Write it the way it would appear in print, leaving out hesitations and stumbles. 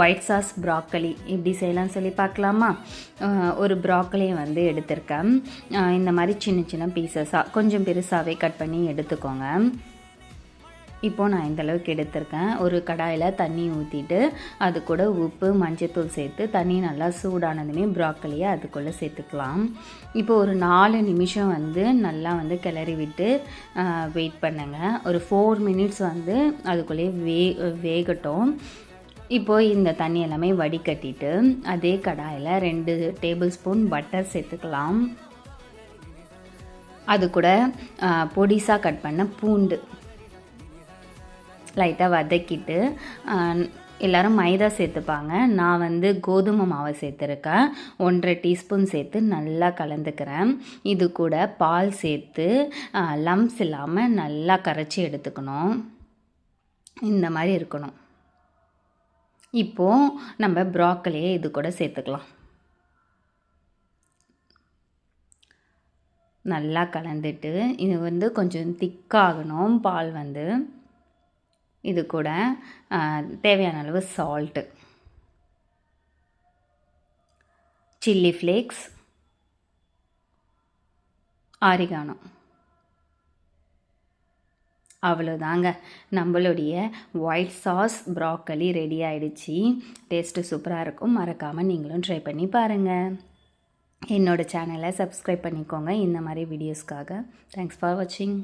White sauce broccoli எப்படி செய்யலாம்னு சொல்லி பார்க்கலாமா? ஒரு ப்ராக்கலியை வந்து எடுத்திருக்கேன். இந்த மாதிரி சின்ன சின்ன பீசஸாக கொஞ்சம் பெருசாகவே கட் பண்ணி எடுத்துக்கோங்க. இப்போது நான் இந்தளவுக்கு எடுத்திருக்கேன். ஒரு கடாயில் தண்ணி ஊற்றிட்டு அது கூட உப்பு மஞ்சத்தூள் சேர்த்து தண்ணி நல்லா சூடானதுமே ப்ராக்கலியை அதுக்குள்ளே சேர்த்துக்கலாம். இப்போ ஒரு 4 நிமிஷம் வந்து நல்லா வந்து கிளறி விட்டு வெயிட் பண்ணுங்க. ஒரு 4 மினிட்ஸ் வந்து அதுக்குள்ளேயே வேகட்டும். இப்போது இந்த தண்ணி எல்லாமே வடிகட்டிட்டு அதே கடாயில் 2 டேபிள் ஸ்பூன் பட்டர் சேர்த்துக்கலாம். அது கூட பொடிசாக கட் பண்ண பூண்டு லைட்டாக வதக்கிட்டு, எல்லோரும் மைதா சேர்த்துப்பாங்க. நான் வந்து கோதுமை மாவை சேர்த்துருக்கேன். 1.5 டீஸ்பூன் சேர்த்து நல்லா கலந்துக்கிறேன். இது கூட பால் சேர்த்து லம்ஸ் இல்லாமல் நல்லா கரைச்சி எடுத்துக்கணும். இந்த மாதிரி இருக்கணும். இப்போது நம்ம ப்ராக்கலியை இது கூட சேர்த்துக்கலாம். நல்லா கலந்துட்டு இது வந்து கொஞ்சம் திக்காகணும் பால் வந்து. இது கூட தேவையான அளவு சால்ட்டு, சில்லி ஃப்ளேக்ஸ், ஆரிகானோ. அவ்வளோதாங்க, நம்மளுடைய ஒயிட் சாஸ் ப்ராக்கலி ரெடி ஆகிடுச்சு. டேஸ்ட்டு சூப்பராக இருக்கும். மறக்காமல் நீங்களும் ட்ரை பண்ணி பாருங்கள். என்னோடய சேனலை சப்ஸ்கிரைப் பண்ணிக்கோங்க இந்த மாதிரி வீடியோஸ்க்காக. தேங்க்ஸ் ஃபார் வாட்சிங்.